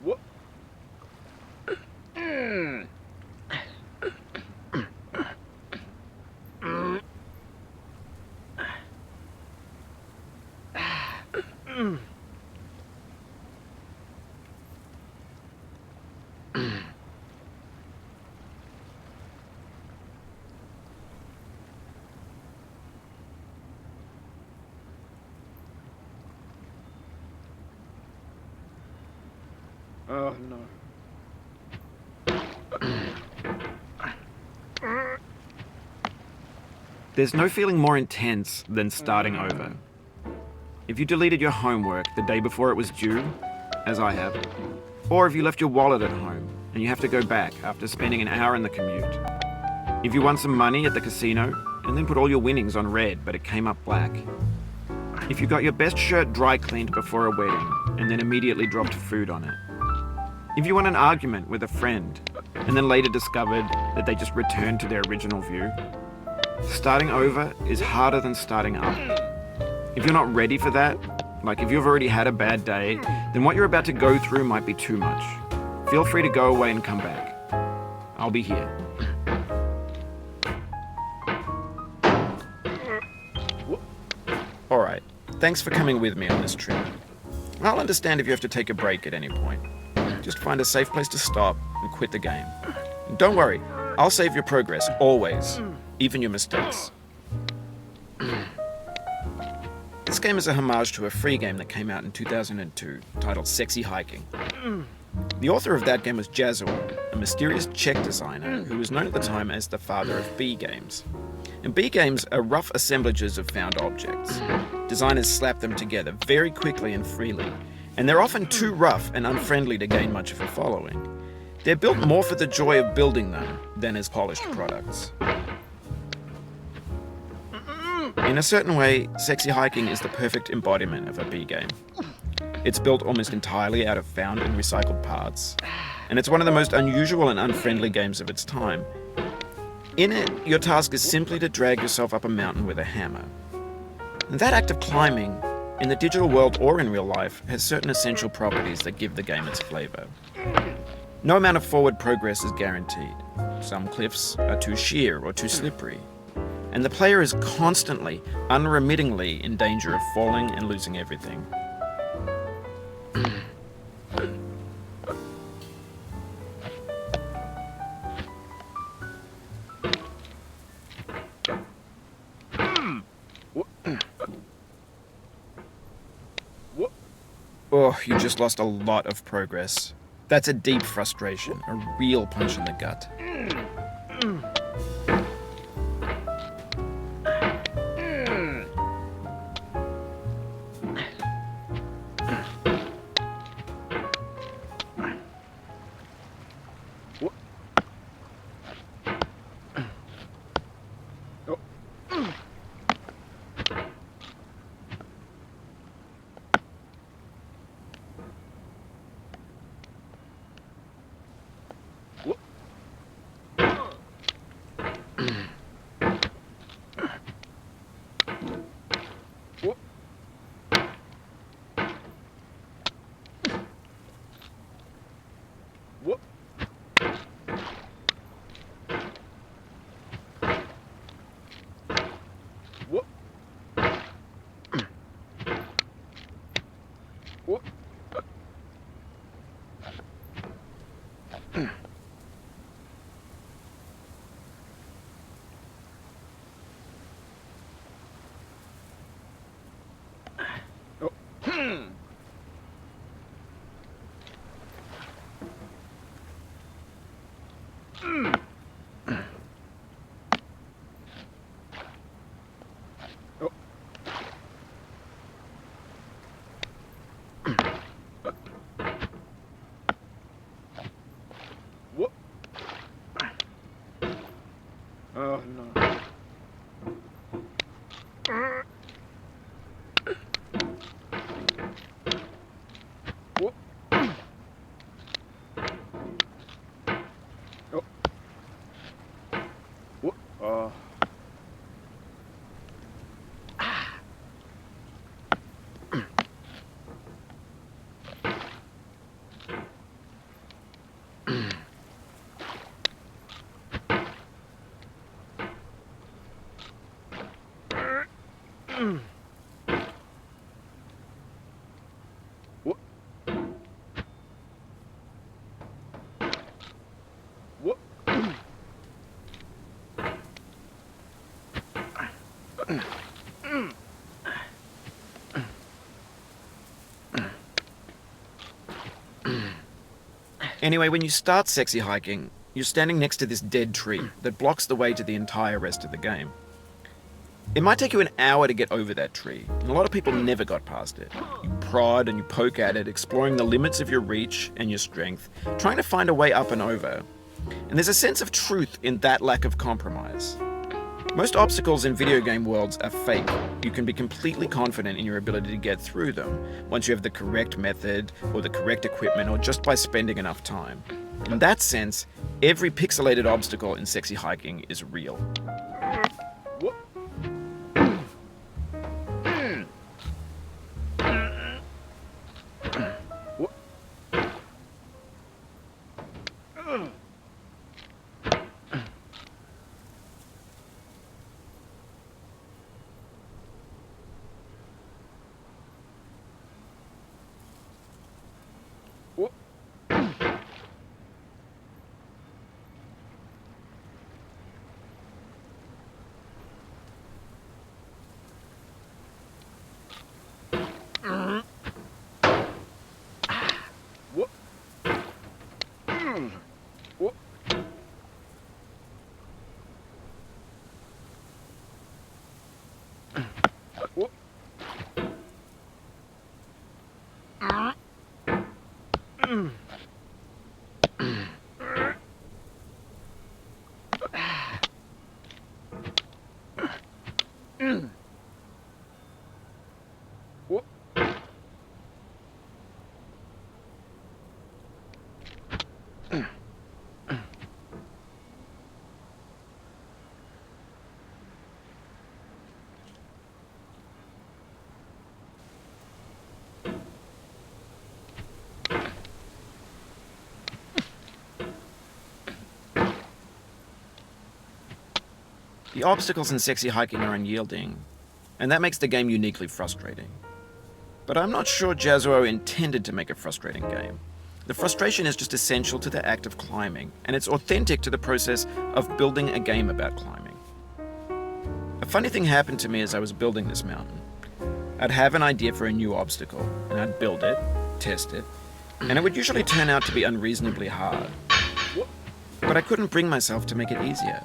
What? Oh no. There's no feeling more intense than starting over. If you deleted your homework the day before it was due, as I have, or if you left your wallet at home and you have to go back after spending an hour in the commute. If you won some money at the casino and then put all your winnings on red but it came up black. If you got your best shirt dry cleaned before a wedding and then immediately dropped food on it. If you won an argument with a friend and then later discovered that they just returned to their original view. Starting over is harder than starting up. If you're not ready for that, like if you've already had a bad day, then what you're about to go through might be too much. Feel free to go away and come back. I'll be here. Alright, thanks for coming with me on this trip. I'll understand if you have to take a break at any point. Just find a safe place to stop and quit the game. And don't worry, I'll save your progress, always. Even your mistakes. This game is a homage to a free game that came out in 2002, titled Sexy Hiking. The author of that game was Jazzuo, a mysterious Czech designer who was known at the time as the father of B games. And B games are rough assemblages of found objects. Designers slap them together very quickly and freely, and they're often too rough and unfriendly to gain much of a following. They're built more for the joy of building them than as polished products. In a certain way, Sexy Hiking is the perfect embodiment of a B game. It's built almost entirely out of found and recycled parts, and it's one of the most unusual and unfriendly games of its time. In it, your task is simply to drag yourself up a mountain with a hammer. And that act of climbing, in the digital world or in real life, has certain essential properties that give the game its flavor. No amount of forward progress is guaranteed. Some cliffs are too sheer or too slippery. And the player is constantly, unremittingly in danger of falling and losing everything. Oh, you just lost a lot of progress. That's a deep frustration, a real punch in the gut. What? What? Anyway, when you start sexy hiking, you're standing next to this dead tree that blocks the way to the entire rest of the game. It might take you an hour to get over that tree, and a lot of people never got past it. You prod and you poke at it, exploring the limits of your reach and your strength, trying to find a way up and over. And there's a sense of truth in that lack of compromise. Most obstacles in video game worlds are fake. You can be completely confident in your ability to get through them once you have the correct method or the correct equipment or just by spending enough time. In that sense, every pixelated obstacle in sexy hiking is real. What? What? What? What? What? What? What? The obstacles in sexy hiking are unyielding, and that makes the game uniquely frustrating. But I'm not sure Jazzuo intended to make a frustrating game. The frustration is just essential to the act of climbing, and it's authentic to the process of building a game about climbing. A funny thing happened to me as I was building this mountain. I'd have an idea for a new obstacle, and I'd build it, test it, and it would usually turn out to be unreasonably hard. But I couldn't bring myself to make it easier.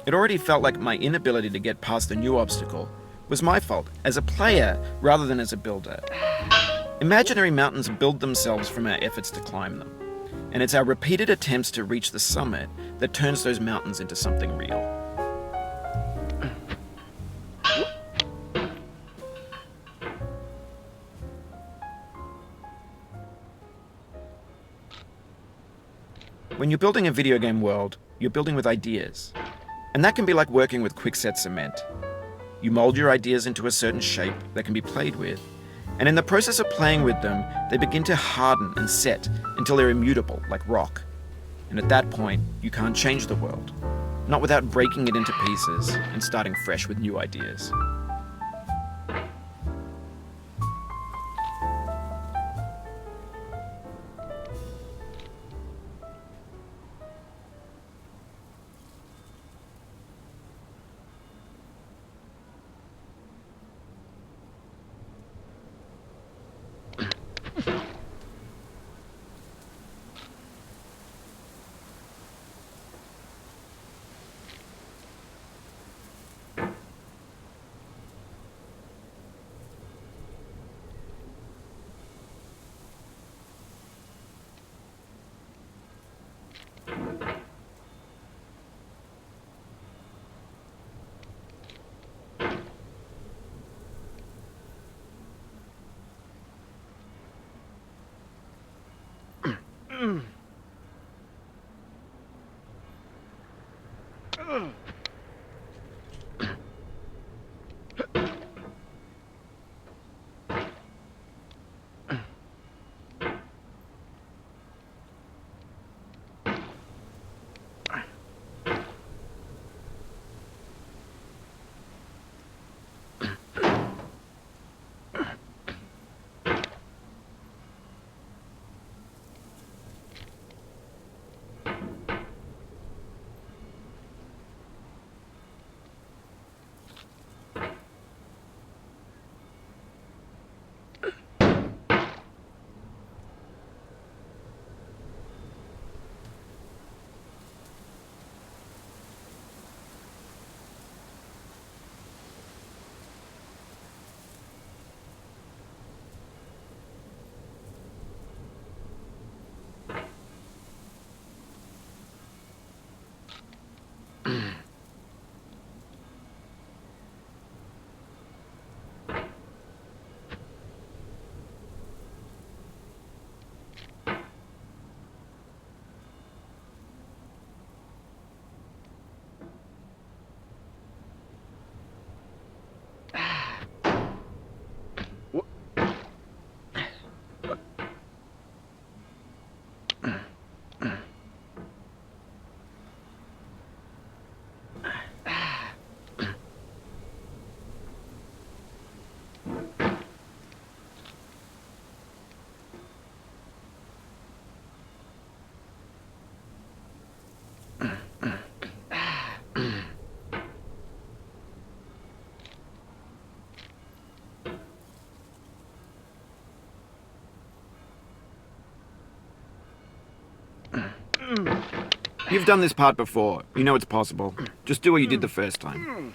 It already felt like my inability to get past the new obstacle was my fault as a player rather than as a builder. Imaginary mountains build themselves from our efforts to climb them, and it's our repeated attempts to reach the summit that turns those mountains into something real. When you're building a video game world, you're building with ideas. And that can be like working with quickset cement. You mold your ideas into a certain shape that can be played with, and in the process of playing with them, they begin to harden and set until they're immutable, like rock. And at that point, you can't change the world, not without breaking it into pieces and starting fresh with new ideas. You've done this part before. You know it's possible. Just do what you did the first time.